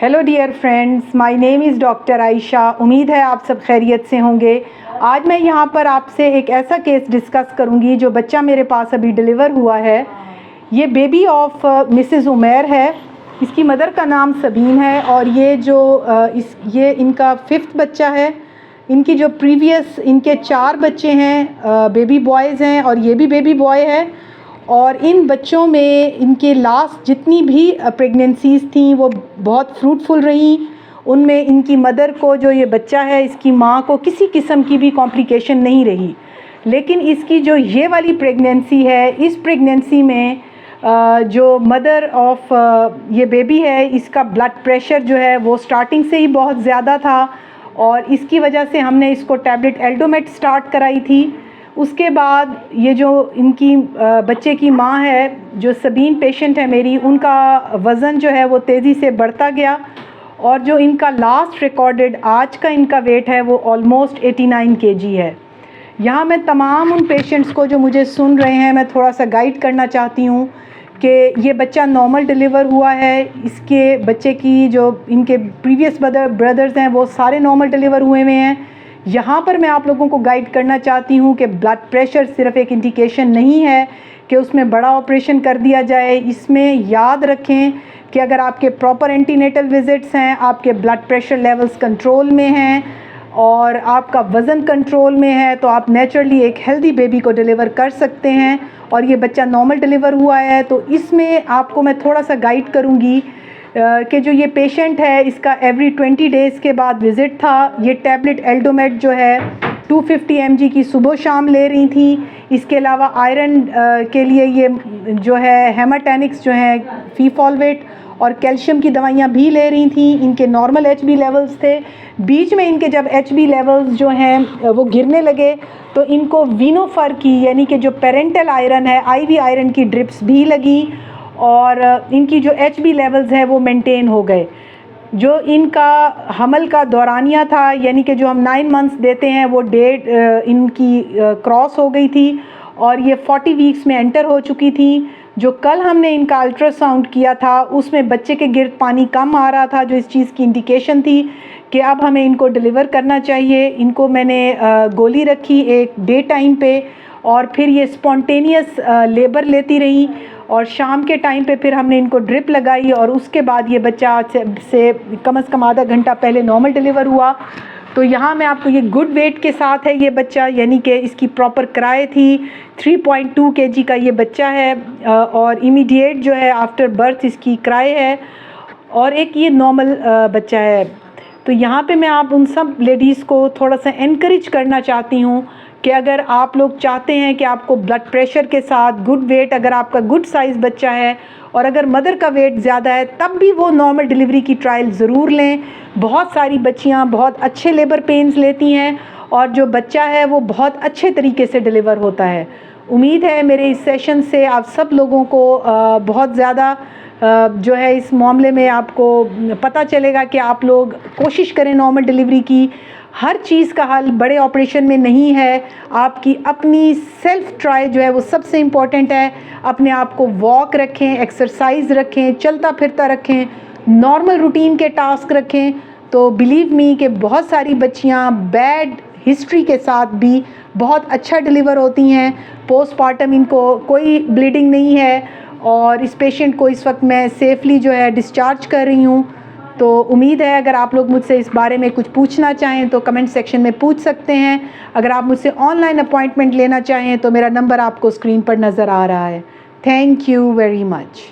Hello dear friends, my name is doctor Ayesha. उम्मीद है आप सब खैरियत से होंगे। आज मैं यहाँ पर आपसे एक ऐसा केस डिस्कस करूँगी जो बच्चा मेरे पास अभी डिलीवर हुआ है। ये बेबी ऑफ मिसेस उमैर है। इसकी मदर का नाम सबीन है और ये इनका 5th बच्चा है। इनकी जो प्रीवियस इनके 4 बच्चे हैं बेबी बॉयज़ हैं और ये भी बेबी बॉय है। और इन बच्चों में इनके लास्ट जितनी भी प्रेगनेंसीज़ थी वो बहुत फ्रूटफुल रहीं। उनमें इनकी मदर को, जो ये बच्चा है, इसकी माँ को किसी किस्म की भी कॉम्प्लिकेशन नहीं रही। लेकिन इसकी जो ये वाली प्रेगनेंसी है, इस प्रेगनेंसी में जो मदर ऑफ ये बेबी है, इसका ब्लड प्रेशर जो है वो स्टार्टिंग से ही बहुत ज़्यादा था और इसकी वजह से हमने इसको टैबलेट एल्डोमेट स्टार्ट कराई थी। उसके बाद ये जो इनकी बच्चे की माँ है, जो सबीन पेशेंट है मेरी, उनका वज़न जो है वो तेज़ी से बढ़ता गया और जो इनका लास्ट रिकॉर्डेड आज का इनका वेट है वो ऑलमोस्ट 89 kg है। यहाँ मैं तमाम उन पेशेंट्स को जो मुझे सुन रहे हैं, मैं थोड़ा सा गाइड करना चाहती हूँ कि ये बच्चा नॉर्मल डिलीवर हुआ है। इसके बच्चे की जो इनके प्रीवियस ब्रदर्स हैं वो सारे नॉर्मल डिलीवर हुए हुए हैं। यहाँ पर मैं आप लोगों को गाइड करना चाहती हूँ कि ब्लड प्रेशर सिर्फ एक इंडिकेशन नहीं है कि उसमें बड़ा ऑपरेशन कर दिया जाए। इसमें याद रखें कि अगर आपके प्रॉपर एंटीनेटल विज़िट्स हैं, आपके ब्लड प्रेशर लेवल्स कंट्रोल में हैं और आपका वज़न कंट्रोल में है, तो आप नेचुरली एक हेल्दी बेबी को डिलीवर कर सकते हैं। और ये बच्चा नॉर्मल डिलीवर हुआ है, तो इसमें आपको मैं थोड़ा सा गाइड करूँगी कि जो ये पेशेंट है, इसका एवरी 20 डेज़ के बाद विज़िट था। ये टैबलेट एल्डोमेट जो है 250 mg की सुबह शाम ले रही थी। इसके अलावा आयरन के लिए ये जो है हेमाटैनिक्स जो है फीफॉलवेट और कैल्शियम की दवाइयाँ भी ले रही थी। इनके नॉर्मल HB लेवल्स थे। बीच में इनके जब HB लेवल्स जो हैं वो गिरने लगे तो इनको वीनोफर की, यानी कि जो पेरेंटल आयरन है, IV आयरन की ड्रिप्स भी लगी और इनकी जो HB लेवल्स हैं वो मेंटेन हो गए। जो इनका हमल का दौरानिया था, यानी कि जो हम 9 मंथ्स देते हैं, वो डेट इनकी क्रॉस हो गई थी और ये 40 वीक्स में एंटर हो चुकी थी। जो कल हमने इनका अल्ट्रासाउंड किया था उसमें बच्चे के गिर्द पानी कम आ रहा था, जो इस चीज़ की इंडिकेशन थी कि अब हमें इनको डिलीवर करना चाहिए। इनको मैंने गोली रखी एक डे टाइम पे और फिर ये स्पॉन्टेनियस लेबर लेती रही और शाम के टाइम पे फिर हमने इनको ड्रिप लगाई और उसके बाद ये बच्चा से कम से कम आधा घंटा पहले नॉर्मल डिलीवर हुआ। तो यहाँ मैं आपको ये गुड वेट के साथ है ये बच्चा, यानी कि इसकी प्रॉपर किराए थी। 3.2 kg का ये बच्चा है और इमीडिएट जो है आफ्टर बर्थ इसकी किराए है और एक ये नॉर्मल बच्चा है। तो यहाँ पे मैं आप उन सब लेडीज़ को थोड़ा सा इनकरेज करना चाहती हूँ कि अगर आप लोग चाहते हैं कि आपको ब्लड प्रेशर के साथ गुड वेट, अगर आपका गुड साइज़ बच्चा है और अगर मदर का वेट ज़्यादा है, तब भी वो नॉर्मल डिलीवरी की ट्रायल ज़रूर लें। बहुत सारी बच्चियां बहुत अच्छे लेबर पेन्स लेती हैं और जो बच्चा है वो बहुत अच्छे तरीके से डिलीवर होता है। उम्मीद है मेरे इस सेशन से आप सब लोगों को बहुत ज़्यादा जो है इस मामले में आपको पता चलेगा कि आप लोग कोशिश करें नॉर्मल डिलीवरी की। हर चीज़ का हल बड़े ऑपरेशन में नहीं है। आपकी अपनी सेल्फ ट्राई जो है वो सबसे इम्पॉर्टेंट है। अपने आप को वॉक रखें, एक्सरसाइज रखें, चलता फिरता रखें, नॉर्मल रूटीन के टास्क रखें। तो बिलीव मी कि बहुत सारी बच्चियां बैड हिस्ट्री के साथ भी बहुत अच्छा डिलीवर होती हैं। पोस्टमार्टम इनको कोई ब्लीडिंग नहीं है और इस पेशेंट को इस वक्त मैं सेफली जो है डिस्चार्ज कर रही हूँ। तो उम्मीद है अगर आप लोग मुझसे इस बारे में कुछ पूछना चाहें तो कमेंट सेक्शन में पूछ सकते हैं। अगर आप मुझसे ऑनलाइन अपॉइंटमेंट लेना चाहें तो मेरा नंबर आपको स्क्रीन पर नज़र आ रहा है। Thank you very much.